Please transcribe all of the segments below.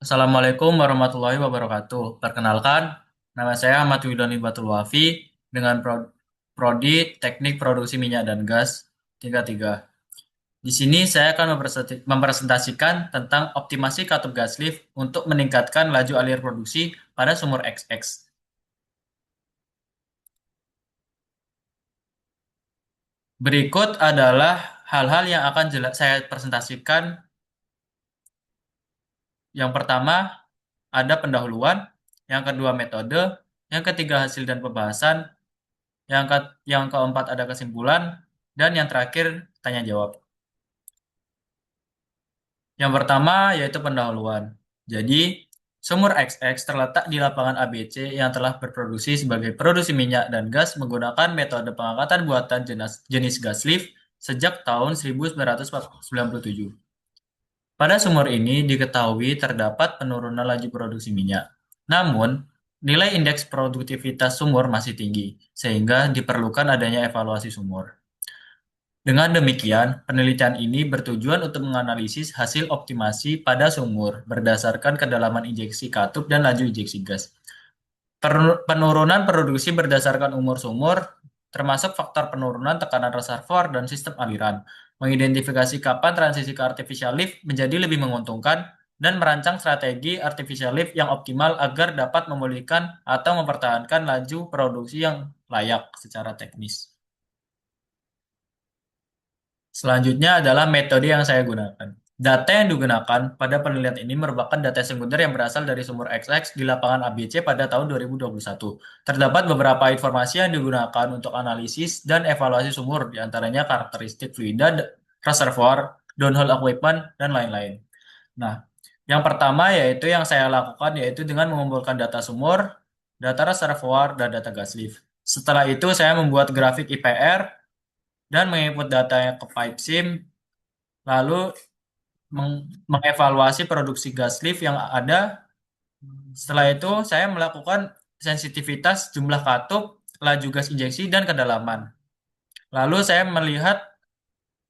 Assalamualaikum warahmatullahi wabarakatuh. Perkenalkan, nama saya Ahmad Widoni Batul Wafi dengan Prodi Teknik Produksi Minyak dan Gas tingkat 3. Di sini saya akan mempresentasikan tentang optimasi katup gas lift untuk meningkatkan laju alir produksi pada sumur XX. Berikut adalah hal-hal yang akan saya presentasikan. Yang pertama, ada pendahuluan, yang kedua metode, yang ketiga hasil dan pembahasan, yang keempat ada kesimpulan, dan yang terakhir tanya jawab. Yang pertama yaitu pendahuluan. Jadi, sumur XX terletak di lapangan ABC yang telah berproduksi sebagai produksi minyak dan gas menggunakan metode pengangkatan buatan jenis gas lift sejak tahun 1997. Pada sumur ini diketahui terdapat penurunan laju produksi minyak. Namun, nilai indeks produktivitas sumur masih tinggi, sehingga diperlukan adanya evaluasi sumur. Dengan demikian, penelitian ini bertujuan untuk menganalisis hasil optimasi pada sumur berdasarkan kedalaman injeksi katup dan laju injeksi gas. Penurunan produksi berdasarkan umur sumur, termasuk faktor penurunan tekanan reservoir dan sistem aliran, mengidentifikasi kapan transisi ke artificial lift menjadi lebih menguntungkan, dan merancang strategi artificial lift yang optimal agar dapat memulihkan atau mempertahankan laju produksi yang layak secara teknis. Selanjutnya adalah metode yang saya gunakan. Data yang digunakan pada penelitian ini merupakan data sekunder yang berasal dari sumur XX di lapangan ABC pada tahun 2021. Terdapat beberapa informasi yang digunakan untuk analisis dan evaluasi sumur, diantaranya karakteristik fluida, reservoir, downhole equipment, dan lain-lain. Nah, yang pertama yaitu yang saya lakukan yaitu dengan mengumpulkan data sumur, data reservoir, dan data gas lift. Setelah itu saya membuat grafik IPR dan menginput datanya ke PipeSim, lalu mengevaluasi produksi gas lift yang ada. Setelah itu, saya melakukan sensitivitas jumlah katup, laju gas injeksi, dan kedalaman. Lalu saya melihat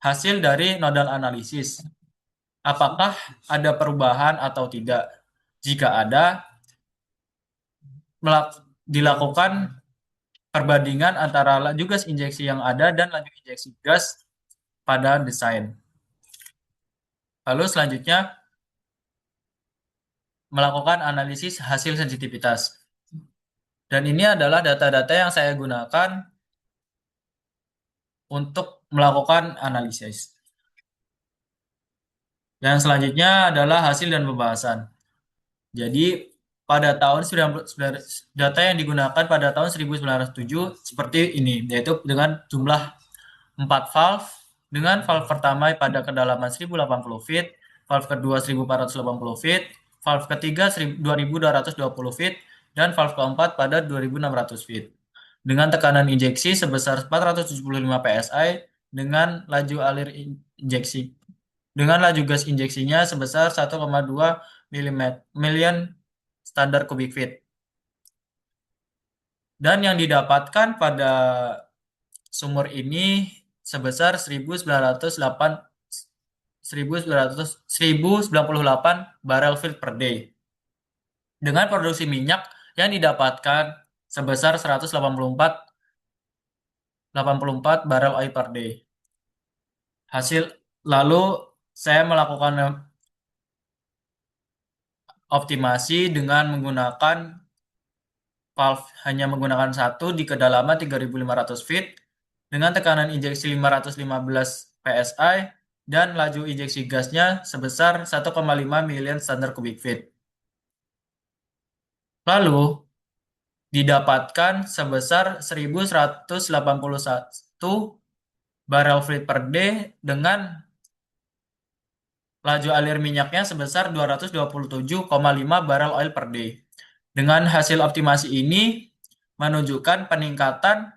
hasil dari nodal analisis. Apakah ada perubahan atau tidak? Jika ada, dilakukan perbandingan antara laju gas injeksi yang ada dan laju injeksi gas pada desain. Lalu selanjutnya melakukan analisis hasil sensitivitas. Dan ini adalah data-data yang saya gunakan untuk melakukan analisis. Dan selanjutnya adalah hasil dan pembahasan. Jadi pada tahun 19 data yang digunakan pada tahun 1907 seperti ini, yaitu dengan jumlah 4 valve, dengan valve pertama pada kedalaman 1080 feet, valve kedua 1480 feet, valve ketiga 2220 feet, dan valve keempat pada 2600 feet. Dengan tekanan injeksi sebesar 475 psi, dengan laju alir injeksi dengan laju gas injeksinya sebesar 1,2 million standar kubik feet. Dan yang didapatkan pada sumur ini sebesar 1098 barrel feet per day. Dengan produksi minyak yang didapatkan sebesar 184 barrel oil per day. Lalu saya melakukan optimasi dengan menggunakan valve hanya menggunakan satu di kedalaman 3.500 feet dengan tekanan injeksi 515 psi dan laju injeksi gasnya sebesar 1,5 million standar kubik feet. Lalu didapatkan sebesar 1.181 barrel feet per day dengan laju alir minyaknya sebesar 227,5 barrel oil per day. Dengan hasil optimasi ini menunjukkan peningkatan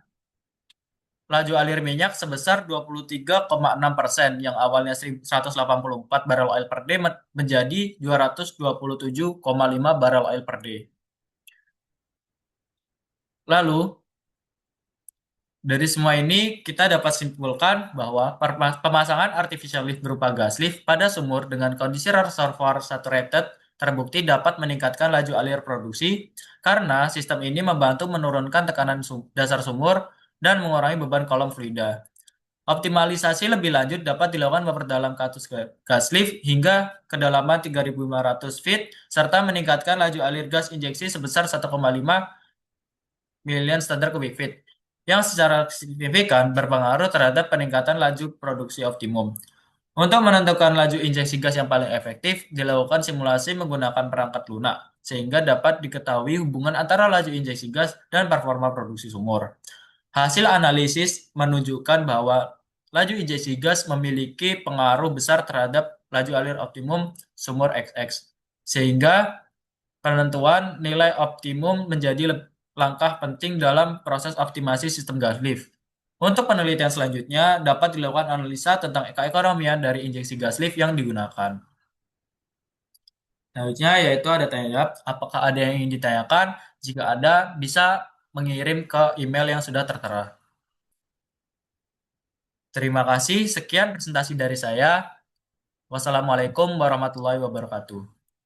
laju alir minyak sebesar 23,6% yang awalnya 184 barrel oil per day menjadi 227,5 barrel oil per day. Lalu dari semua ini kita dapat simpulkan bahwa pemasangan artificial lift berupa gas lift pada sumur dengan kondisi reservoir saturated terbukti dapat meningkatkan laju alir produksi karena sistem ini membantu menurunkan tekanan dasar sumur dan mengurangi beban kolom fluida. Optimalisasi lebih lanjut dapat dilakukan memperdalam katus gas lift hingga kedalaman 3.500 feet serta meningkatkan laju alir gas injeksi sebesar 1,5 million standar kubik feet yang secara signifikan berpengaruh terhadap peningkatan laju produksi optimum. Untuk menentukan laju injeksi gas yang paling efektif, dilakukan simulasi menggunakan perangkat lunak, sehingga dapat diketahui hubungan antara laju injeksi gas dan performa produksi sumur. Hasil analisis menunjukkan bahwa laju injeksi gas memiliki pengaruh besar terhadap laju alir optimum sumur XX, sehingga penentuan nilai optimum menjadi langkah penting dalam proses optimasi sistem gas lift. Untuk penelitian selanjutnya, dapat dilakukan analisa tentang keekonomian dari injeksi gas lift yang digunakan. Selanjutnya yaitu ada tanya jawab. Apakah ada yang ingin ditanyakan? Jika ada, bisa mengirim ke email yang sudah tertera. Terima kasih. Sekian presentasi dari saya. Wassalamualaikum warahmatullahi wabarakatuh.